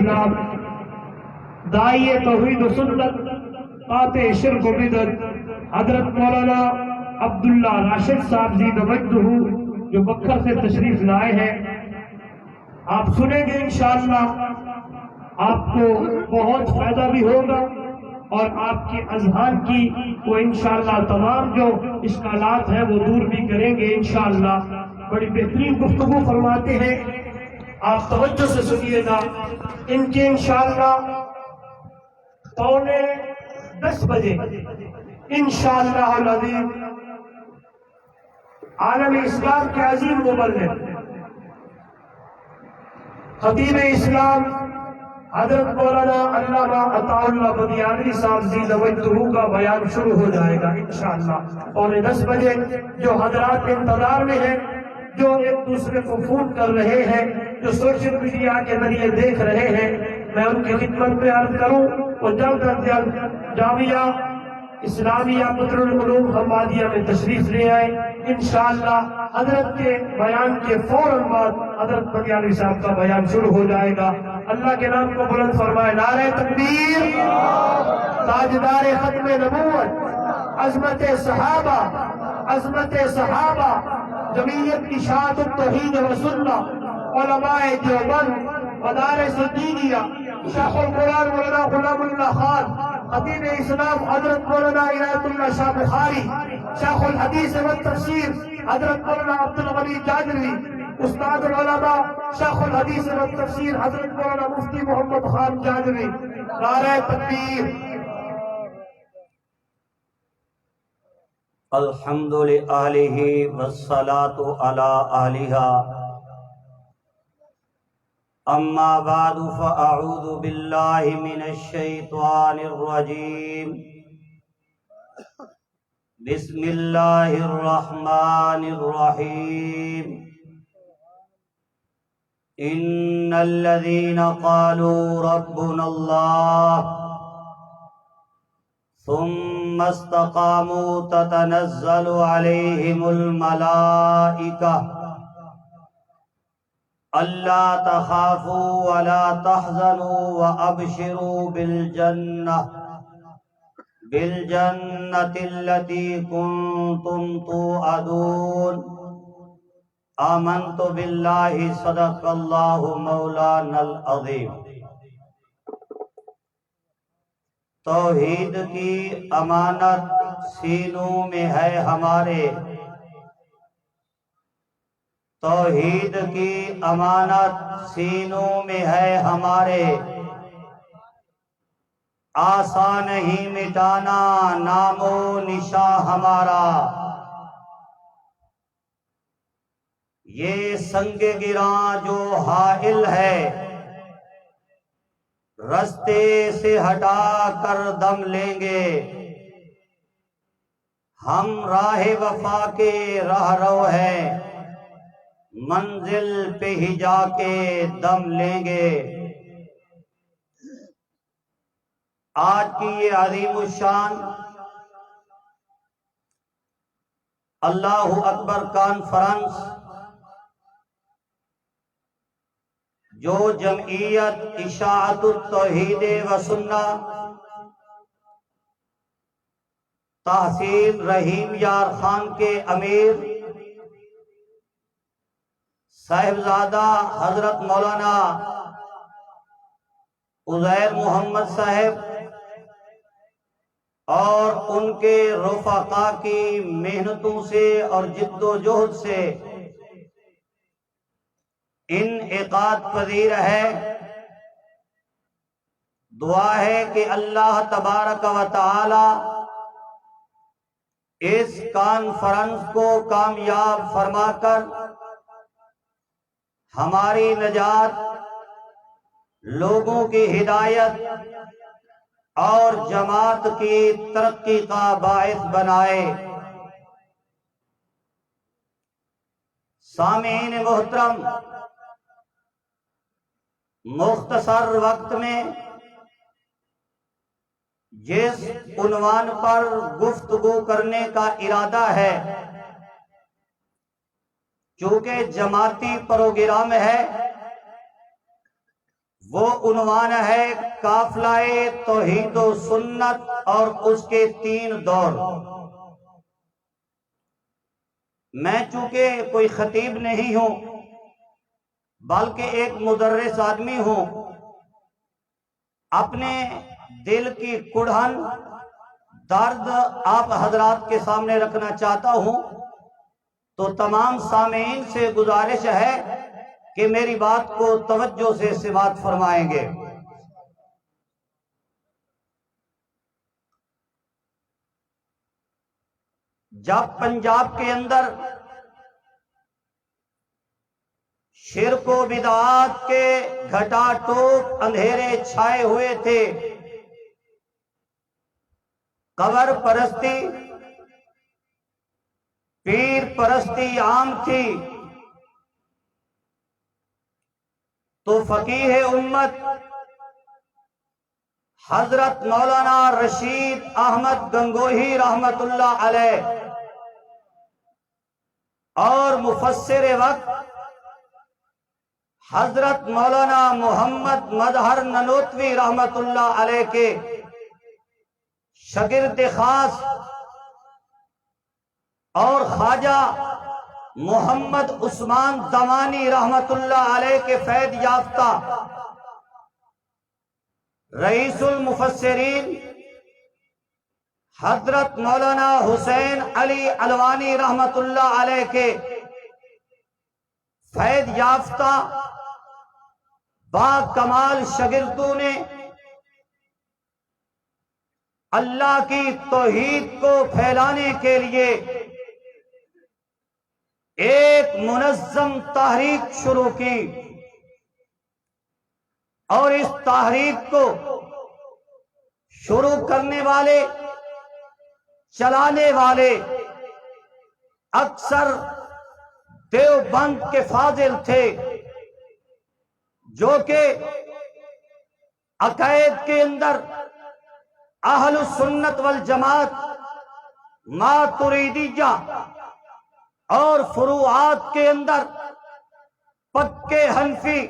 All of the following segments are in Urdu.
اسلام، داعی توحید و سنت، قاطع شرک و بدعت، حضرت مولانا عبداللہ راشد صاحب زید مجدہ جو بکر سے تشریف لائے ہیں. آپ سنیں گے انشاءاللہ، آپ کو بہت فائدہ بھی ہوگا اور آپ کے اذہان کی وہ انشاءاللہ تمام جو اشکالات ہیں وہ دور بھی کریں گے انشاءاللہ. بڑی بہترین گفتگو فرماتے ہیں، آپ توجہ سے سنیے گا. ان کے انشاءاللہ 9:45 بجے انشاءاللہ العظیم عالم اسلام کے عظیم مبلغ خطیب اسلام حضرت مولانا علامہ عطا اللہ بنیادری صاحب زید مجدہ کا بیان شروع ہو جائے گا انشاءاللہ 9:45 بجے. جو حضرات انتظار میں ہیں، جو ایک دوسرے کو فون کر رہے ہیں، جو سوشل میڈیا کے ذریعے دیکھ رہے ہیں، میں ان کی خدمت میں عرض کروں وہ جلد از جلد جامعہ اسلامیہ بدر العلوم حمادیہ میں تشریف لے آئے. انشاءاللہ حضرت کے بیان کے فوراً بعد حضرت بنیادری صاحب کا بیان شروع ہو جائے گا. اللہ کے نام کو بلند فرمائے. نعرہ تکبیر، تاجدار ختم نبوت، عظمت صحابہ، عظمت صحابہ، جمعیت اشاعت التوحید و سنت، علماء دیوبند، مدارس دینیہ، شیخ القرآن مولانا غلام اللہ خان، خطیب اسلام حضرت مولانا عنایت اللہ شاہ بخاری، شیخ الحدیث والتفسیر حضرت مولانا عبدالغنی جاجری، استاد العلماء شیخ الحدیث والتفسیر حضرت مولانا مفتی محمد خان جاجری. نعرہ تکبیر. الحمد لآلہ والصلاة علی آلہا. اما بعد فاعوذ باللہ من الشیطان الرجیم. بسم اللہ الرحمن الرحیم. ان الذین قالوا ربنا اللہ ثم استقاموا تتنزل علیہم الملائکہ الا تخافوا ولا تحزنوا وابشروا بالجنة التي كنتم توعدون. آمنت باللہ صدق اللہ مولانا العظیم. توحید کی امانت سینوں میں ہے ہمارے، توحید کی امانت سینوں میں ہے ہمارے. آسان نہیں مٹانا نام و نشاں ہمارا. یہ سنگ گراں جو حائل ہے، رستے سے ہٹا کر دم لیں گے. ہم راہ وفا کے راہ رو ہیں، منزل پہ ہی جا کے دم لیں گے. آج کی یہ عظیم الشان اللہ اکبر کانفرنس جو جمعیت اشاعت التوحید و سنت تحصیل رحیم یار خان کے امیر صاحبزادہ حضرت مولانا عزیر محمد صاحب اور ان کے رفقا کی محنتوں سے اور جد و جہد سے انعقاد پذیر ہے. دعا ہے کہ اللہ تبارک و تعالی اس کانفرنس کو کامیاب فرما کر ہماری نجات، لوگوں کی ہدایت اور جماعت کی ترقی کا باعث بنائے. سامعین محترم، مختصر وقت میں جس عنوان پر گفتگو کرنے کا ارادہ ہے، چونکہ جماعتی پروگرام ہے، وہ عنوان ہے قافلہ توحید و سنت اور اس کے 3 دور۔ میں چونکہ کوئی خطیب نہیں ہوں بلکہ ایک مدرس آدمی ہوں، اپنے دل کی کڑھن درد آپ حضرات کے سامنے رکھنا چاہتا ہوں، تو تمام سامعین سے گزارش ہے کہ میری بات کو توجہ سے سماعت فرمائیں گے۔ جب پنجاب کے اندر شرک و بدعات کے گھٹا ٹوپ اندھیرے چھائے ہوئے تھے، قبر پرستی، پیر پرستی عام تھی، تو فقیہ امت حضرت مولانا رشید احمد گنگوہی رحمت اللہ علیہ اور مفسر وقت حضرت مولانا محمد مظہر ننوتوی رحمت اللہ علیہ کے شاگرد خاص اور خواجہ محمد عثمان دمانی رحمت اللہ علیہ کے فیض یافتہ رئیس المفسرین حضرت مولانا حسین علی الوانی رحمت اللہ علیہ کے فیض یافتہ با کمال شاگردوں نے اللہ کی توحید کو پھیلانے کے لیے ایک منظم تحریک شروع کی، اور اس تحریک کو شروع کرنے والے، چلانے والے اکثر دیوبند کے فاضل تھے، جو کہ عقائد کے اندر اہل السنت والجماعت ماتریدیہ اور فروعات کے اندر پکے حنفی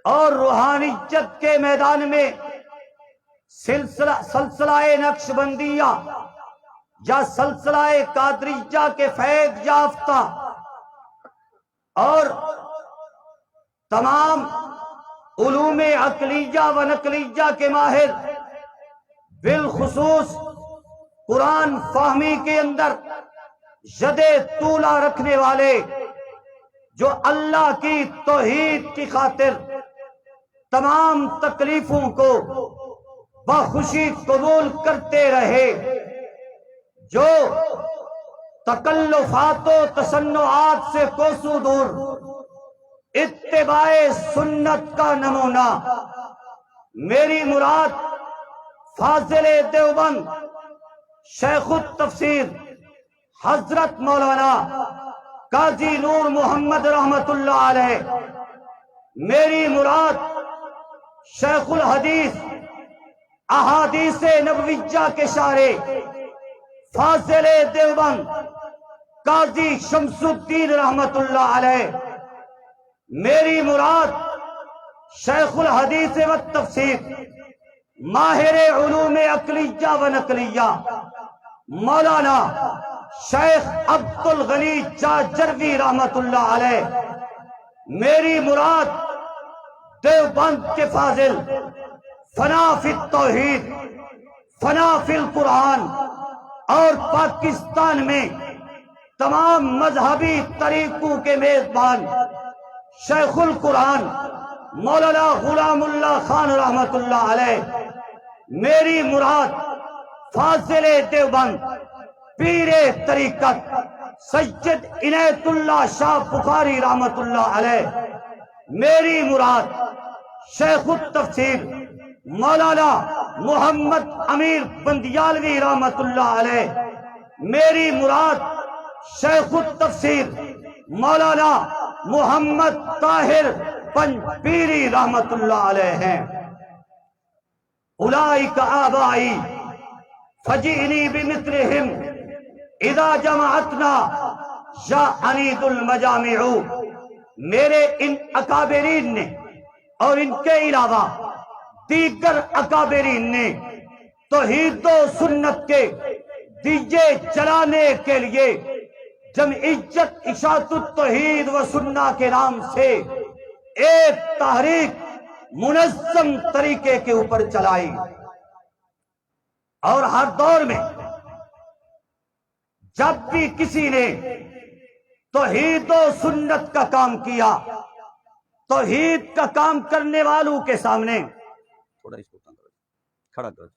اور روحانیت کے میدان میں سلسلہ نقشبندیہ یا سلسلہ قادریہ کے فیض یافتہ اور تمام علوم عقلیہ و نقلیہ کے ماہر، بالخصوص قرآن فہمی کے اندر ید طولہ رکھنے والے، جو اللہ کی توحید کی خاطر تمام تکلیفوں کو بخوشی قبول کرتے رہے، جو تکلفات و تصنعات سے کوسوں دور اتباع سنت کا نمونہ۔ میری مراد فاضل دیوبند شیخ التفسیر حضرت مولانا قاضی نور محمد رحمت اللہ علیہ، میری مراد شیخ الحدیث احادیث نبویہ کے شارح فاضل دیوبند قاضی شمس الدین رحمت اللہ علیہ، میری مراد شیخ الحدیث و تفسیر ماہر علوم عقلیہ و نقلیہ مولانا شیخ عبد الغنی جاجروی رحمت اللہ علیہ، میری مراد دیوبند کے فاضل فنا فی التوحید، فنا فی القرآن، اور پاکستان میں تمام مذہبی طریقوں کے میزبان شیخ القرآن مولانا غلام اللہ خان رحمت اللہ علیہ، میری مراد فاضل دیوبند پیر طریقت سید عنایت اللہ شاہ بخاری رحمت اللہ علیہ، میری مراد شیخ التفسیر مولانا محمد امیر بندیالوی رحمت اللہ علیہ، میری مراد شیخ التفسیر مولانا محمد طاہر پنجپیری رحمت اللہ علیہ ہیں۔ اولئک آبائی فجئنی بمثلہم اذا جمعتنا یا عنید المجامع، میرے ان اکابرین نے اور ان کے علاوہ دیگر اکابرین نے توحید و سنت کے دیے جلانے کے لیے جمعیت اشاعت التوحید و سنہ کے نام سے ایک تحریک منظم طریقے کے اوپر چلائی، اور ہر دور میں جب بھی کسی نے توحید و سنت کا کام کیا، توحید کا کام کرنے والوں کے سامنے تھوڑا اس کو کھڑا کرو،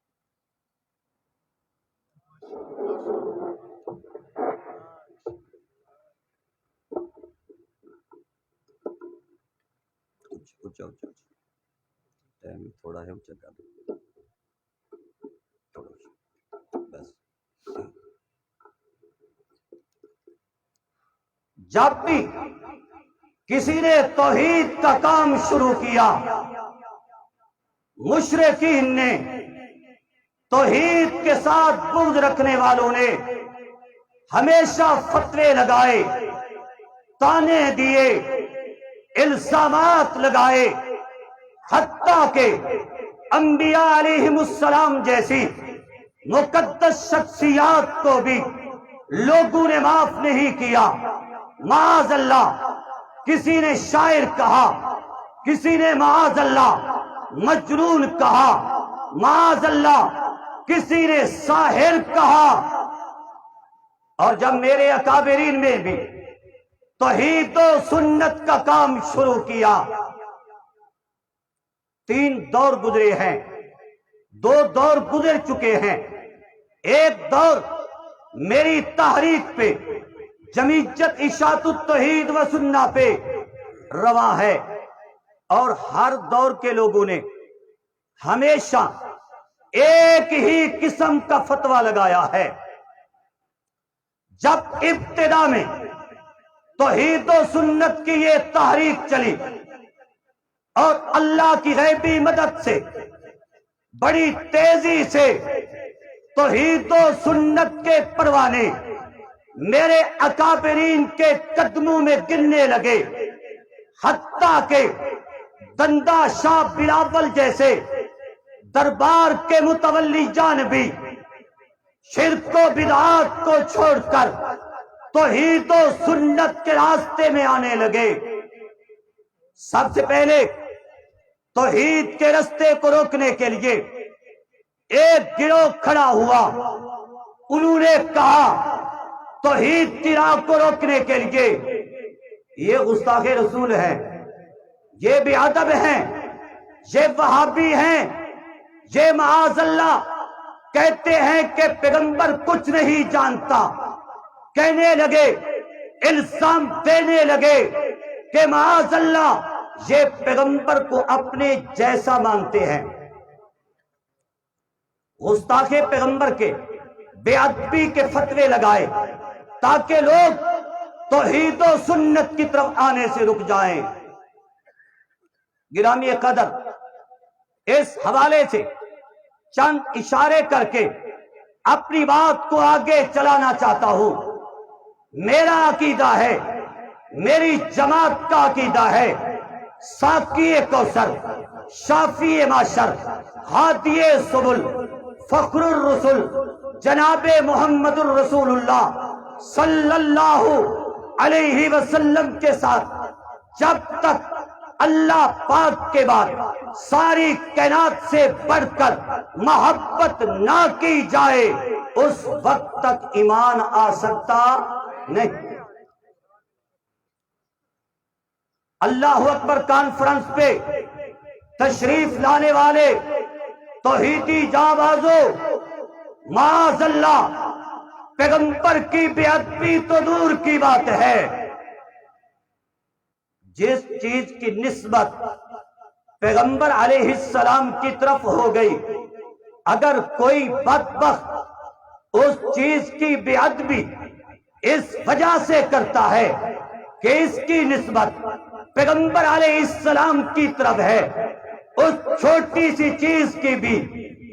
تھوڑا ہے اونچا کر دو بس۔ جب بھی کسی نے توحید کا کام شروع کیا، مشرکین نے، توحید کے ساتھ بغض رکھنے والوں نے ہمیشہ فتوے لگائے، تانے دیے، الزامات لگائے، حتیٰ کہ انبیاء علیہم السلام جیسی مقدس شخصیات کو بھی لوگوں نے معاف نہیں کیا۔ معاذ اللہ کسی نے شاعر کہا، کسی نے معاذ اللہ مجنون کہا، معاذ اللہ کسی نے ساحر کہا۔ اور جب میرے اکابرین میں بھی توحید و سنت کا کام شروع کیا، 3 دور گزرے ہیں، 2 دور گزر چکے ہیں۔ ایک دور میری تحریک پہ، جمعیت اشاعت التوحید و سنہ پہ رواں ہے، اور ہر دور کے لوگوں نے ہمیشہ ایک ہی قسم کا فتویٰ لگایا ہے۔ جب ابتدا میں توحید و سنت کی یہ تحریک چلی اور اللہ کی غیبی مدد سے بڑی تیزی سے توحید و سنت کے پروانے میرے اکابرین کے قدموں میں گرنے لگے، حتیٰ کہ دندہ شاہ بلاول جیسے دربار کے متولی جان بھی شرک و بدعات کو چھوڑ کر توحید و سنت کے راستے میں آنے لگے۔ سب سے پہلے توحید کے راستے کو روکنے کے لیے ایک گروہ کھڑا ہوا، انہوں نے کہا توحید کی راہ کو روکنے کے لیے یہ گستاخ رسول ہے، یہ بے ادب ہیں، یہ وہابی ہیں، یہ معاذ اللہ کہتے ہیں کہ پیغمبر کچھ نہیں جانتا، کہنے لگے، الزام دینے لگے کہ معاذ اللہ یہ پیغمبر کو اپنے جیسا مانتے ہیں۔ گستاخ پیغمبر کے بے ادبی کے فتوے لگائے تاکہ لوگ توحید و سنت کی طرف آنے سے رک جائیں۔ گرامی قدر، اس حوالے سے چند اشارے کر کے اپنی بات کو آگے چلانا چاہتا ہوں۔ میرا عقیدہ ہے، میری جماعت کا عقیدہ ہے، ساقی کوثر، شافی معشر، ہادی سبل، فخر الرسل جناب محمد الرسول اللہ صلی اللہ علیہ وسلم کے ساتھ جب تک اللہ پاک کے بعد ساری کائنات سے بڑھ کر محبت نہ کی جائے اس وقت تک ایمان آ سکتا نہیں۔ اللہ اکبر کانفرنس پہ تشریف لانے والے توحیدی جانبازوں، معاذ اللہ پیغمبر کی بے ادبی تو دور کی بات ہے، جس چیز کی نسبت پیغمبر علیہ السلام کی طرف ہو گئی، اگر کوئی بدبخت اس چیز کی بے ادبی اس وجہ سے کرتا ہے کہ اس کی نسبت پیغمبر علیہ السلام کی طرف ہے، اس چھوٹی سی چیز کی بھی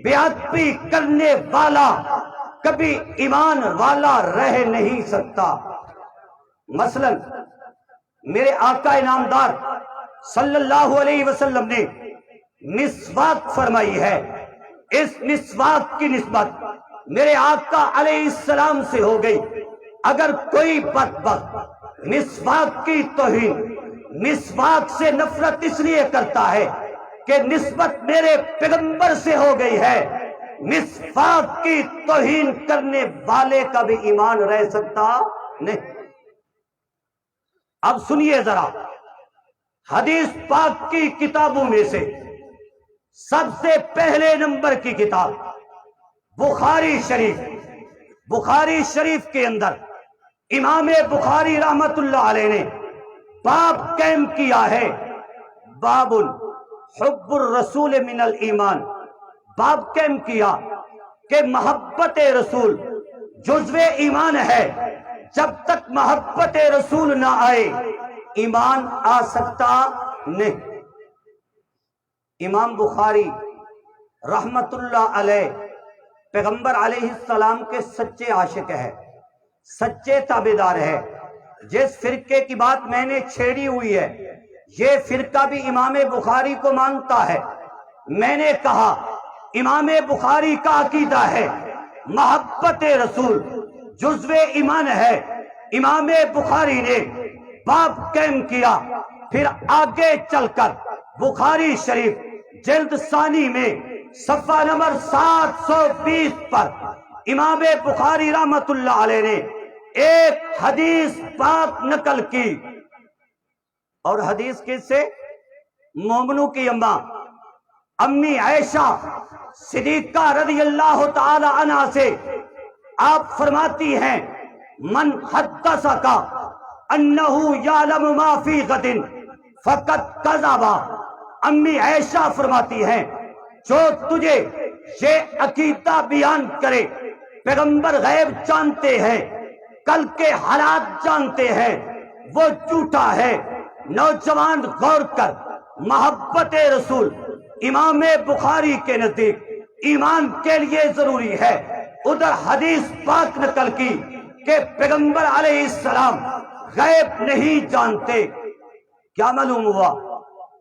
بے ادبی کرنے والا کبھی ایمان والا رہ نہیں سکتا۔ مثلا میرے آقا انعامدار صلی اللہ علیہ وسلم نے مسواک فرمائی ہے، اس مسواک کی نسبت میرے آقا علیہ السلام سے ہو گئی۔ اگر کوئی بدبخت مسواک کی توہین، مسواک سے نفرت اس لیے کرتا ہے کہ نسبت میرے پیغمبر سے ہو گئی ہے، مسواک کی توہین کرنے والے کا بھی ایمان رہ سکتا نہیں۔ اب سنیے ذرا، حدیث پاک کی کتابوں میں سے سب سے پہلے نمبر کی کتاب بخاری شریف، بخاری شریف کے اندر امام بخاری رحمت اللہ علیہ نے باب قائم کیا ہے، باب حب الرسول من الایمان، باب قائم کیا کہ محبت رسول جزو ایمان ہے، جب تک محبت رسول نہ آئے ایمان آ سکتا نہیں۔ امام بخاری رحمت اللہ علیہ پیغمبر علیہ السلام کے سچے عاشق ہے، سچے تابعدار ہے۔ جس فرقے کی بات میں نے چھیڑی ہوئی ہے، یہ فرقہ بھی امام بخاری کو مانتا ہے۔ میں نے کہا امام بخاری کا عقیدہ ہے محبت رسول جزو ایمان ہے۔ امام بخاری نے باب قائم کیا، پھر آگے چل کر بخاری شریف جلد ثانی میں صفحہ نمبر 720 پر امام بخاری رحمت اللہ علیہ نے ایک حدیث پاک نقل کی، اور حدیث کس سے؟ مومنوں کی اماں امی عائشہ صدیقہ رضی اللہ تعالی عنہا سے آپ فرماتی ہیں من حدثک انہ یعلم ما فی غد فقد کذب۔ امی عائشہ فرماتی ہیں جو تجھے یہ عقیدہ بیان کرے پیغمبر غیب جانتے ہیں، کل کے حالات جانتے ہیں، وہ جھوٹا ہے۔ نوجوان غور کر، محبت رسول امام بخاری کے نزدیک ایمان کے لیے ضروری ہے۔ ادھر حدیث پاک نقل کی کہ پیغمبر علیہ السلام غیب نہیں جانتے۔ کیا معلوم ہوا؟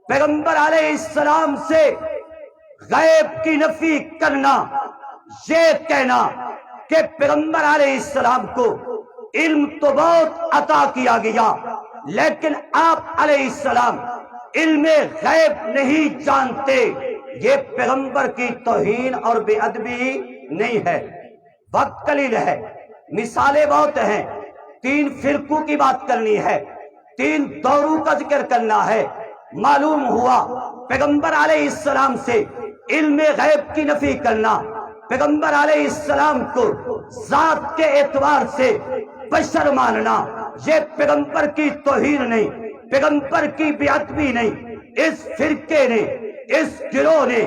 پیغمبر علیہ السلام سے غیب کی نفی کرنا، یہ کہنا کہ پیغمبر علیہ السلام کو علم تو بہت عطا کیا گیا لیکن آپ علیہ السلام علم غیب نہیں جانتے، یہ پیغمبر کی توہین اور بے ادبی نہیں ہے۔ وقت قلیل ہے، مثالیں بہت ہیں، 3 فرقوں کی بات کرنی ہے، 3 دوروں کا ذکر کرنا ہے۔ معلوم ہوا پیغمبر علیہ السلام سے علم غیب کی نفی کرنا، پیغمبر علیہ السلام کو ذات کے اعتبار سے بشر ماننا، یہ پیغمبر کی توہین نہیں، پیغمبر کی بے ادبی نہیں۔ اس فرقے نے، اس گروہ نے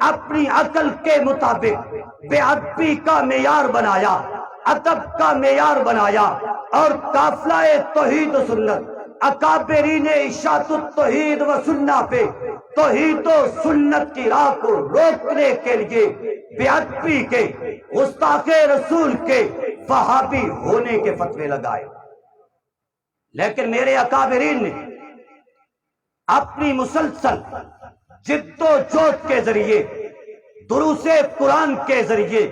اپنی عقل کے مطابق بے ادبی کا معیار بنایا، ادب کا معیار بنایا، اور قافلہ توحید و سنت اکابرین اشاعت التوحید و سنت پہ توحید و سنت کی راہ کو روکنے کے لیے بے ادبی کے، گستاخ رسول کے، وہابی ہونے کے فتوے لگائے۔ لیکن میرے اکابرین نے اپنی مسلسل جد و جہد کے ذریعے، دروس قرآن کے ذریعے،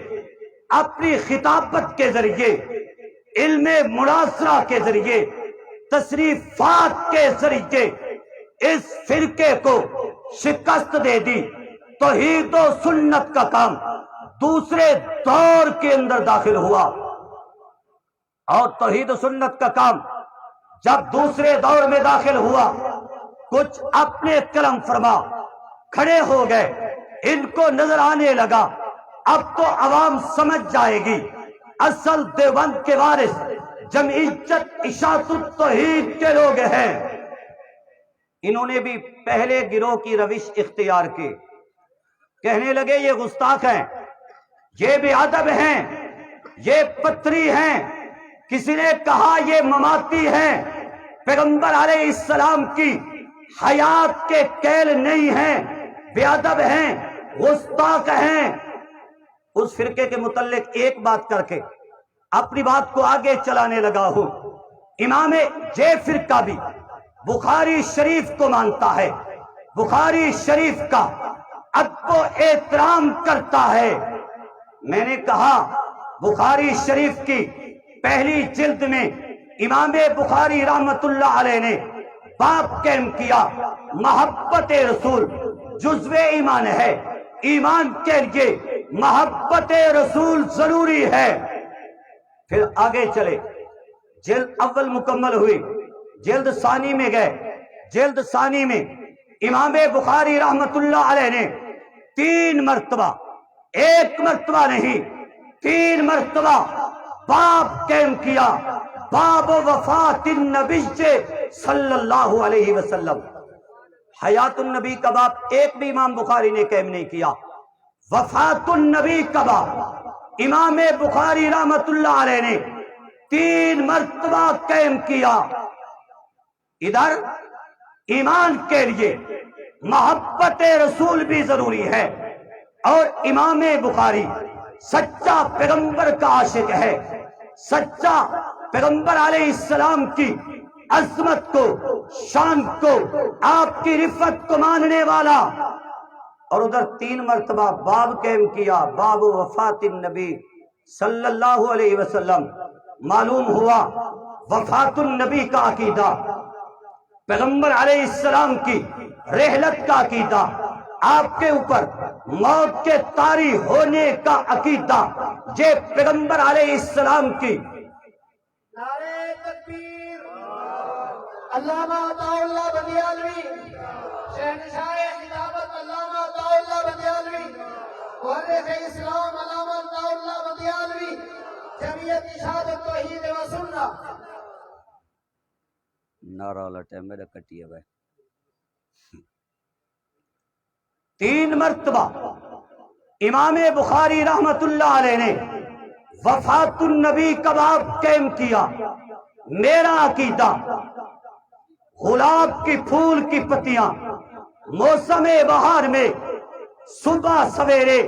اپنی خطابت کے ذریعے، علم مناظرہ کے ذریعے، تصریفات کے ذریعے اس فرقے کو شکست دے دی۔ توحید و سنت کا کام دوسرے دور کے اندر داخل ہوا، اور توحید و سنت کا کام جب دوسرے دور میں داخل ہوا، کچھ اپنے قلم فرما کھڑے ہو گئے، ان کو نظر آنے لگا اب تو عوام سمجھ جائے گی اصل دیوبند کے وارث جمعیت اشاعت التوحید کے لوگ ہیں۔ انہوں نے بھی پہلے گروہ کی روش اختیار کی، کہنے لگے یہ گستاخ ہیں، یہ بے ادب ہیں، یہ پتری ہیں، کسی نے کہا یہ مماتی ہیں، پیغمبر علیہ السلام کی حیات کے کیل نہیں ہیں، بے ادب ہیں، گستاخ ہیں۔ اس فرقے کے متعلق ایک بات کر کے اپنی بات کو آگے چلانے لگا ہوں۔ امام یہ فرقہ بھی بخاری شریف کو مانتا ہے، بخاری شریف کا ادب و احترام کرتا ہے۔ میں نے کہا بخاری شریف کی پہلی جلد میں امام بخاری رحمت اللہ علیہ نے باب قائم کیا، محبت رسول جزو ایمان ہے، ایمان کے لیے محبت رسول ضروری ہے۔ پھر آگے چلے، جلد اول مکمل ہوئی، جلد ثانی میں گئے، جلد ثانی میں امام بخاری رحمت اللہ علیہ نے 3 مرتبہ، 1 مرتبہ نہیں 3 مرتبہ باب قائم کیا، باب وفات النبی صلی اللہ علیہ وسلم۔ حیات النبی کا باب ایک بھی امام بخاری نے قائم نہیں کیا، وفات النبی کا باب امام بخاری رحمت اللہ علیہ نے 3 مرتبہ قائم کیا۔ ادھر ایمان کے لیے محبت رسول بھی ضروری ہے، اور امام بخاری سچا پیغمبر کا عاشق ہے، سچا پیغمبر علیہ السلام کی عظمت کو، شان کو، آپ کی رفت کو ماننے والا، اور ادھر 3 مرتبہ باب قائم کیا، باب وفات النبی صلی اللہ علیہ وسلم۔ معلوم ہوا وفات النبی کا عقیدہ، پیغمبر علیہ السلام کی رحلت کا عقیدہ، آپ کے اوپر موت کے طاری ہونے کا عقیدہ، یہ پیغمبر علیہ السلام کی۔ نعرہ تکبیر! علامہ عطا اللہ بندیالوی، شہنشاہ خلافت علامہ عطا اللہ بندیالوی، مورخ اسلام علامہ عطا اللہ بندیالوی، جمعیت اشاعت توحید و سنت۔ نعرہ لٹے میرے کٹیے بھائی۔ 3 مرتبہ امام بخاری رحمت اللہ علیہ نے وفات النبی کا باب قائم کیا۔ میرا عقیدہ، گلاب کی پھول کی پتیاں موسم بہار میں صبح سویرے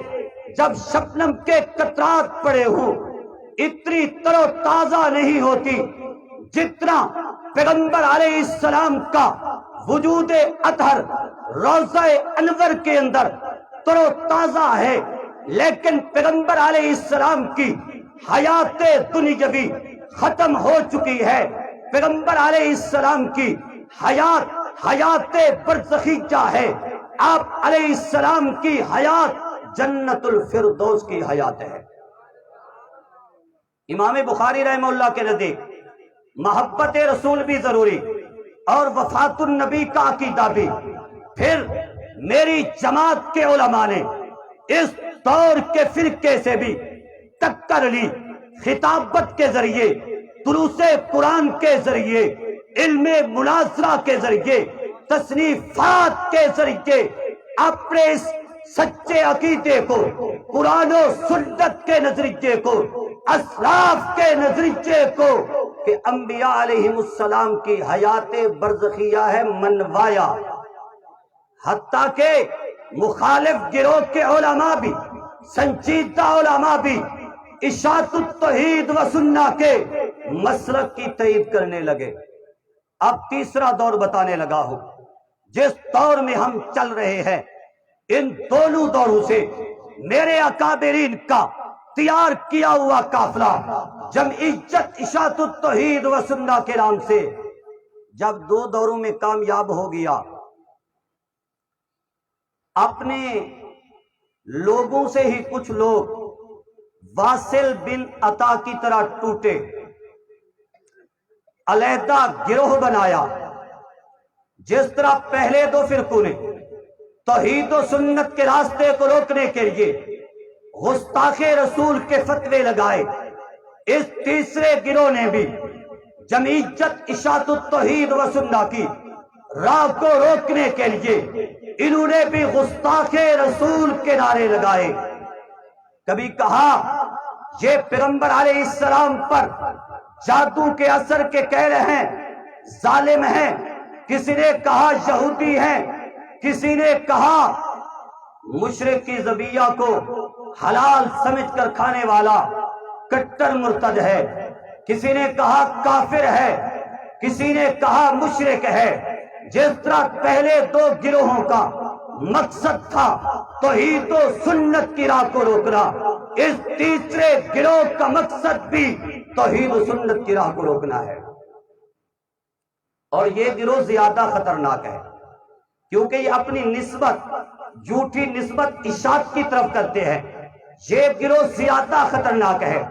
جب شبنم کے قطرات پڑے ہوں اتنی تر و تازہ نہیں ہوتی جتنا پیغمبر علیہ السلام کا وجود اطہر روضہ انور کے اندر تر و تازہ ہے، لیکن پیغمبر علیہ السلام کی حیات دنیاوی ختم ہو چکی ہے۔ پیغمبر علیہ السلام کی حیات برزخیہ ہے، آپ علیہ السلام کی حیات جنت الفردوس کی حیات ہے۔ امام بخاری رحمہ اللہ کے نزدیک محبت رسول بھی ضروری اور وفات النبی کا عقیدہ بھی۔ پھر میری جماعت کے علماء نے اس دور کے فرقے سے بھی ٹکر لی، خطابت کے ذریعے، دروس قرآن کے ذریعے، علم مناظرہ کے ذریعے، تصنیفات کے ذریعے اپنے اس سچے عقیدے کو، قرآن و سنت کے نظریے کو، اسلاف کے نظریے کو کہ انبیاء علیہ السلام کی حیات برزخیہ ہے منوایا۔ حتیٰ کہ مخالف گروہ کے علماء بھی، سنجیدہ علماء بھی اشاعت التوحید و سنت کے مسلک کی تائید کرنے لگے۔ اب تیسرا دور بتانے لگا ہوں، جس دور میں ہم چل رہے ہیں، ان دونوں دوروں سے میرے اکابرین کا تیار کیا ہوا قافلہ جمعیت اشاعت التوحید و سنت کے نام سے جب 2 دوروں میں کامیاب ہو گیا، اپنے لوگوں سے ہی کچھ لوگ واصل بن عطا کی طرح ٹوٹے، علیحدہ گروہ بنایا۔ جس طرح پہلے 2 فرقوں نے توحید و سنت کے راستے کو روکنے کے لیے گستاخ رسول کے فتوے لگائے، اس تیسرے گروہ نے بھی جمعیت اشاعت التوحید و سنت کی راہ کو روکنے کے لیے انہوں نے بھی گستاخ رسول کے نعرے لگائے۔ کبھی کہا یہ پیغمبر علیہ السلام پر جادو کے اثر کے کہہ رہے ہیں، ظالم ہیں، کسی نے کہا یہودی ہیں، کسی نے کہا مشرک کی ذبیحہ کو حلال سمجھ کر کھانے والا کٹر مرتد ہے، کسی نے کہا کافر ہے، کسی نے کہا مشرک ہے، جس طرح پہلے دو گروہوں کا مقصد تھا توحید و سنت کی راہ کو روکنا، اس تیسرے گروہ کا مقصد بھی توحید و سنت کی راہ کو روکنا ہے۔ اور یہ گروہ زیادہ خطرناک ہے کیونکہ یہ اپنی نسبت، جھوٹی نسبت اشاعت کی طرف کرتے ہیں۔ یہ گروہ زیادہ خطرناک ہے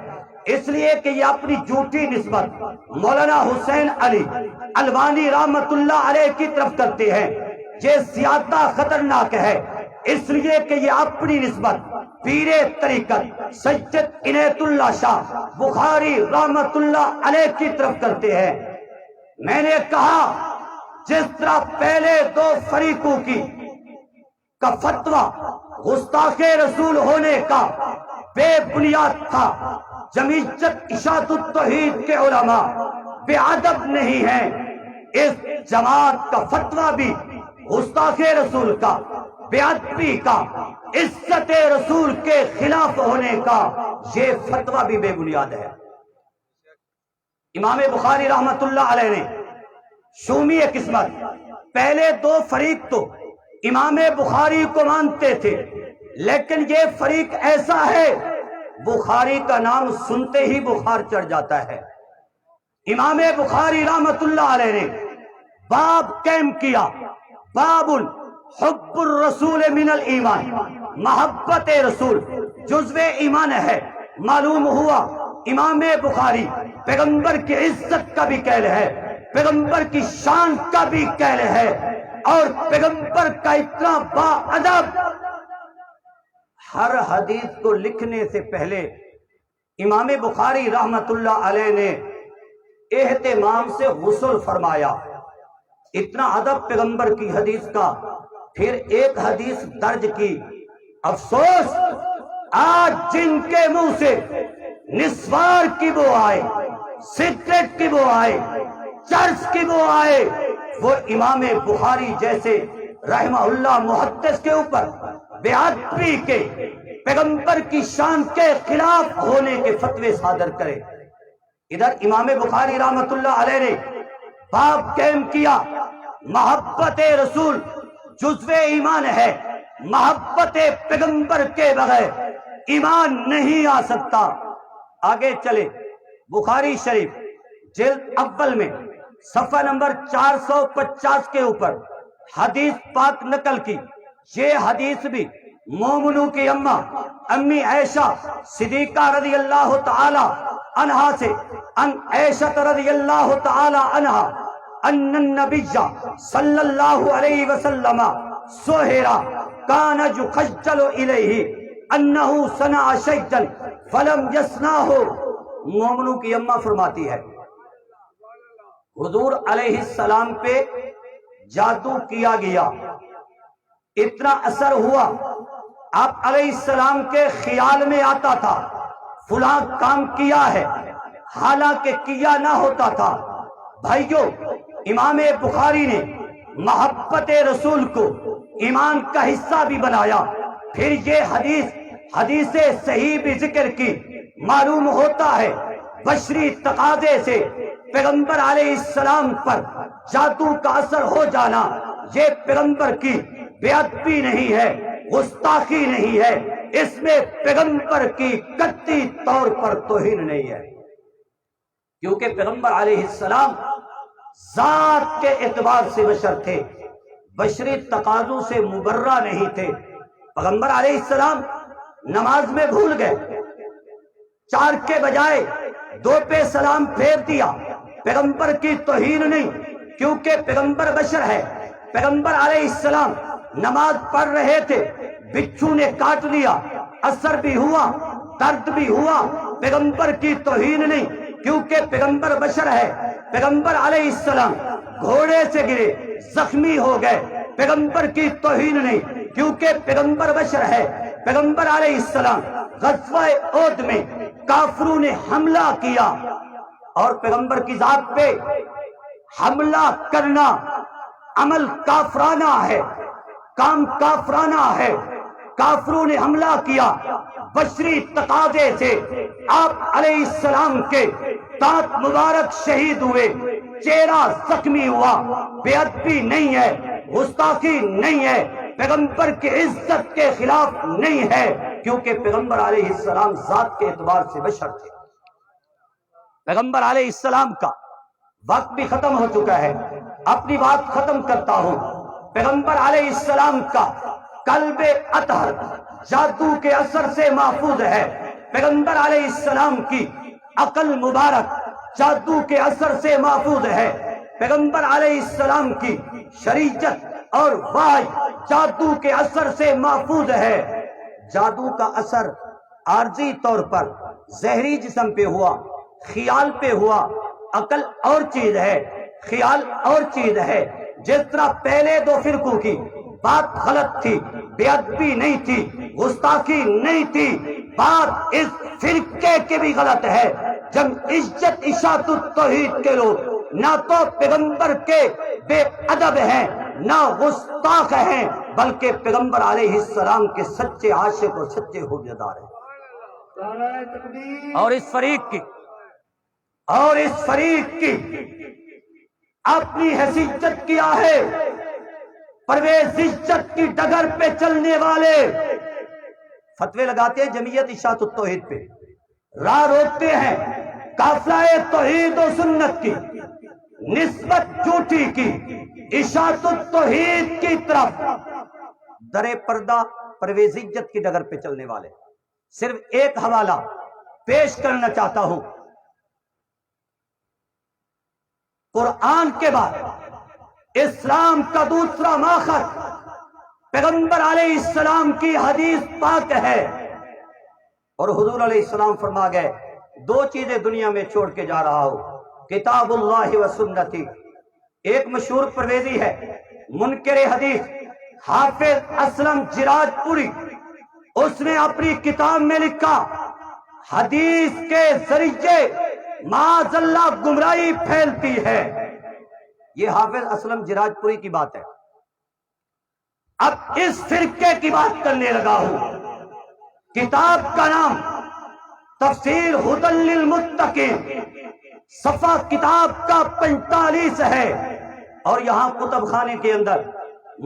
اس لیے کہ یہ اپنی جھوٹی نسبت مولانا حسین علی الوانی رحمت اللہ علیہ کی طرف کرتے ہیں۔ یہ زیادہ خطرناک ہے اس لیے کہ یہ اپنی نسبت پیر طریقت سید عنایت اللہ شاہ بخاری رحمت اللہ علیہ کی طرف کرتے ہیں۔ میں نے کہا جس طرح پہلے دو فریقوں کا فتویٰ گستاخ رسول ہونے کا بے بنیاد تھا، جمعیت اشاعت التوحید کے علماء بے ادب نہیں ہیں، اس جماعت کا فتویٰ بھی گستاخ رسول کا، بے ادبی کا، عزت رسول کے خلاف ہونے کا یہ فتویٰ بھی بے بنیاد ہے۔ امام بخاری رحمت اللہ علیہ نے شومی قسمت، پہلے دو فریق تو امام بخاری کو مانتے تھے لیکن یہ فریق ایسا ہے بخاری کا نام سنتے ہی بخار چڑھ جاتا ہے۔ امام بخاری رحمت اللہ علیہ نے باب قائم کیا، باب حب الرسول من الایمان، محبت رسول جزو ایمان ہے۔ معلوم ہوا امام بخاری پیغمبر کی عزت کا بھی قائل ہے، پیغمبر کی شان کا بھی قائل ہے، اور پیغمبر کا اتنا با ادب، ہر حدیث کو لکھنے سے پہلے امام بخاری رحمت اللہ علیہ نے اہتمام سے غسل فرمایا۔ اتنا ادب پیغمبر کی حدیث کا، پھر ایک حدیث درج کی۔ افسوس آج جن کے منہ سے نسوار کی بو آئے، سگریٹ کی بو آئے، چرس کی بو آئے، وہ امام بخاری جیسے رحمہ اللہ محدث کے اوپر بے ادبی کے، پیغمبر کی شان کے خلاف ہونے کے فتوے صادر کرے۔ ادھر امام بخاری رحمت اللہ علیہ نے باب قائم کیا، محبت رسول جزو ایمان ہے، محبت پیغمبر کے بغیر ایمان نہیں آ سکتا۔ آگے چلے، بخاری شریف جلد اول میں صفحہ نمبر 450 کے اوپر حدیث پاک نقل کی۔ یہ حدیث بھی مومنوں کی اماں امی عائشہ صدیقہ رضی اللہ تعالی عنہا سے، ان عائشہ رضی اللہ تعالی عنہا ان النبی صلی اللہ علیہ وسلم سہرا کان یخجل الیہ انہ صنع شیئا فلم یصنعہ۔ مومنوں کی اماں فرماتی ہے حضور علیہ السلام پہ جادو کیا گیا، اتنا اثر ہوا آپ علیہ السلام کے خیال میں آتا تھا فلاں کام کیا ہے، حالانکہ کیا نہ ہوتا تھا۔ بھائیو، امام بخاری نے محبت رسول کو ایمان کا حصہ بھی بنایا، پھر یہ حدیث صحیح بھی ذکر کی۔ معلوم ہوتا ہے بشری تقاضے سے پیغمبر علیہ السلام پر جادو کا اثر ہو جانا یہ پیغمبر کی بے ادبی نہیں ہے، گستاخی نہیں ہے، اس میں پیغمبر کی قطعی طور پر توہین نہیں ہے، کیونکہ پیغمبر علیہ السلام ذات کے اعتبار سے بشر تھے، بشری تقاضوں سے مبرہ نہیں تھے۔ پیغمبر علیہ السلام نماز میں بھول گئے، 4 کے بجائے 2 پہ سلام پھیر دیا، پیغمبر کی توہین نہیں، کیونکہ پیغمبر بشر ہے۔ پیغمبر علیہ السلام نماز پڑھ رہے تھے، بچھو نے کاٹ لیا، اثر بھی ہوا، درد بھی ہوا، پیغمبر کی توہین نہیں، کیونکہ پیغمبر بشر ہے۔ پیغمبر علیہ السلام گھوڑے سے گرے، زخمی ہو گئے، پیغمبر کی توہین نہیں، کیونکہ پیغمبر بشر ہے۔ پیغمبر علیہ السلام غزوہ احد میں کافروں نے حملہ کیا، اور پیغمبر کی ذات پہ حملہ کرنا عمل کافرانہ ہے، کام کافرانہ ہے۔ کافروں نے حملہ کیا، بشری تقاضے سے آپ علیہ السلام کے دانت مبارک شہید ہوئے، چہرہ زخمی ہوا، بے ادبی نہیں ہے، گستاخی نہیں ہے، پیغمبر کی عزت کے خلاف نہیں ہے، کیونکہ پیغمبر علیہ السلام ذات کے اعتبار سے بشر تھے۔ پیغمبر علیہ السلام کا وقت بھی ختم ہو چکا ہے، اپنی بات ختم کرتا ہوں۔ پیغمبر علیہ السلام کا قلب اطہر جادو کے اثر سے محفوظ ہے، پیغمبر علیہ السلام کی عقل مبارک جادو کے اثر سے محفوظ ہے، پیغمبر علیہ السلام کی شریعت اور وحی جادو کے اثر سے محفوظ ہے۔ جادو کا اثر عارضی طور پر زہری جسم پہ ہوا، خیال پہ ہوا، عقل اور چیز ہے، خیال اور چیز ہے۔ جس طرح پہلے دو فرقوں کی بات غلط تھی، بے ادبی نہیں تھی، گستاخی نہیں تھی، بات اس فرقے کی بھی غلط ہے۔ جب عزت اشاعت التوحید کے لوگ نہ تو پیغمبر کے بے ادب ہیں نہ گستاخ ہیں، بلکہ پیغمبر علیہ السلام کے سچے عاشق اور سچے حجدار ہیں۔ نعرہ تکبیر، اور اس فریق کی اپنی حیثیت کیا ہے، پرویز عزت کی ڈگر پہ چلنے والے فتوے لگاتے ہیں جمعیت اشاعت التوحید پہ، راہ روکتے ہیں قافلہ توحید و سنت کی، نسبت جھوٹی کی اشاعت التوحید کی طرف، در پردہ پرویز عزت کی ڈگر پہ چلنے والے۔ صرف ایک حوالہ پیش کرنا چاہتا ہوں، قرآن کے بعد اسلام کا دوسرا ماخذ پیغمبر علیہ السلام کی حدیث پاک ہے، اور حضور علیہ السلام فرما گئے دو چیزیں دنیا میں چھوڑ کے جا رہا ہوں، کتاب اللہ و سنتی۔ ایک مشہور پرویزی ہے، منکر حدیث حافظ اسلم جراج پوری، اس نے اپنی کتاب میں لکھا حدیث کے ذریعے معاذ اللہ گمراہی پھیلتی ہے۔ یہ حافظ اسلم جراج پوری کی بات ہے۔ اب اس فرقے کی بات کرنے لگا ہوں۔ کتاب کا نام تفسیر ہدی للمتقین، صفحہ کتاب کا 45 ہے، اور یہاں کتب خانے کے اندر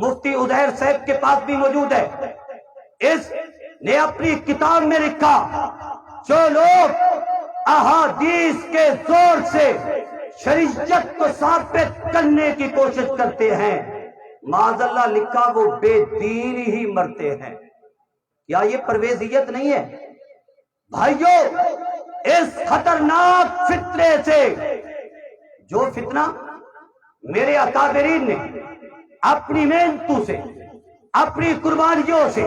مفتی ادھیر صاحب کے پاس بھی موجود ہے۔ اس نے اپنی کتاب میں لکھا جو لوگ احادیث کے زور سے شریعت کو ثابت کرنے کی کوشش کرتے ہیں، معاذ اللہ لکھا وہ بے دین ہی مرتے ہیں۔ کیا یہ پرویزیت نہیں ہے؟ بھائیو، اس خطرناک فتنے سے، جو فتنہ میرے اکابرین نے اپنی محنتوں سے، اپنی قربانیوں سے،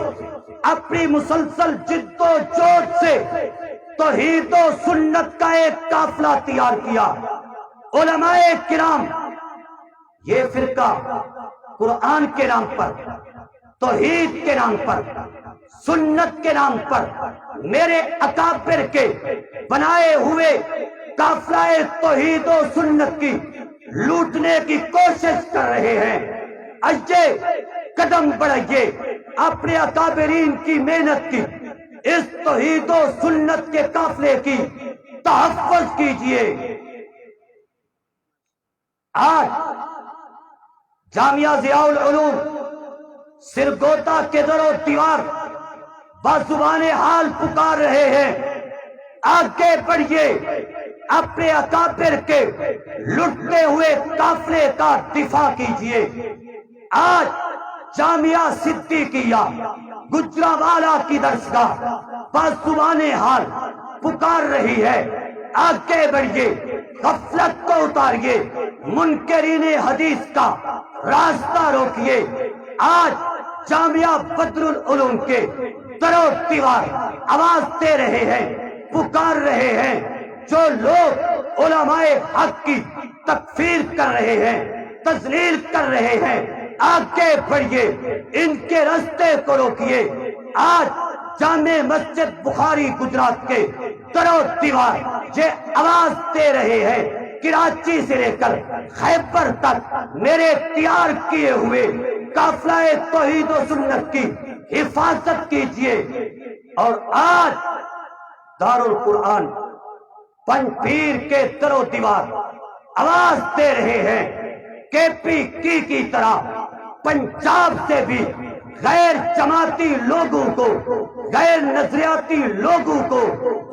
اپنی مسلسل جد و جہد سے توحید و سنت کا ایک قافلہ تیار کیا، علماء کرام یہ فرقہ قرآن کے نام پر، توحید کے نام پر، سنت کے نام پر میرے اکابر کے بنائے ہوئے قافلہ توحید و سنت کی لوٹنے کی کوشش کر رہے ہیں۔ آئیے قدم بڑھائیے، اپنے اکابرین کی محنت کی اس توحید و سنت کے قافلے کی تحفظ کیجئے۔ آج جامعہ ضیاء العلوم سرگوتا کے در و دیوار بازبان حال پکار رہے ہیں، آگے بڑھیے، اپنے اکابر کے لٹتے ہوئے قافلے کا دفاع کیجئے۔ آج جامعہ صدیقیہ گجرانوالہ کی درسگاہ بازبان حال پکار رہی ہے، آگے بڑھیے، غفلت کو اتاریے، منکرین حدیث کا راستہ روکیے۔ آج جامعہ بدر العلوم کے در و دیوار آواز دے رہے ہیں، پکار رہے ہیں، جو لوگ علماء حق کی تکفیر کر رہے ہیں، تذلیل کر رہے ہیں، آگے بڑھیے، ان کے راستے کو روکیے۔ آج جامع مسجد بخاری گجرات کے در و دیوار یہ آواز دے رہے ہیں، کراچی سے لے کر خیبر تک میرے تیار کیے ہوئے قافلہ توحید و سنت کی حفاظت کیجئے۔ اور آج دار القرآن پنج پیر کے در و دیوار آواز دے رہے ہیں کہ پی کی طرح پنجاب سے بھی غیر جماعتی لوگوں کو، غیر نظریاتی لوگوں کو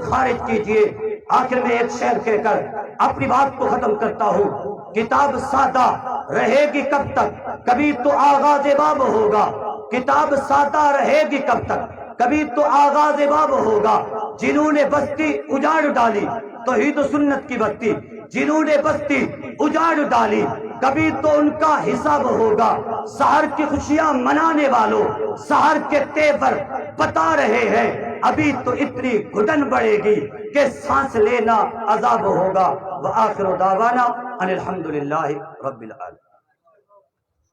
خارج کیجیے۔ آخر میں ایک شعر کہہ کر اپنی بات کو ختم کرتا ہوں۔ کتاب سادہ رہے گی کب تک، کبھی تو آغاز باب ہوگا۔ کتاب سادہ رہے گی کب تک، کبھی تو آغاز باب ہوگا۔ جنہوں نے بستی اجاڑ ڈالی توحید و سنت کی بستی، جنہوں نے بستی اجاڑ ڈالی کبھی تو ان کا حساب ہوگا۔ سحر کی خوشیاں منانے والوں سحر کے تیور بتا رہے ہیں، ابھی تو اتنی گھٹن بڑھے گی کہ سانس لینا عذاب ہوگا۔ وآخر دعوانا ان الحمدللہ رب العالمین۔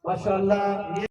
ماشاءاللہ۔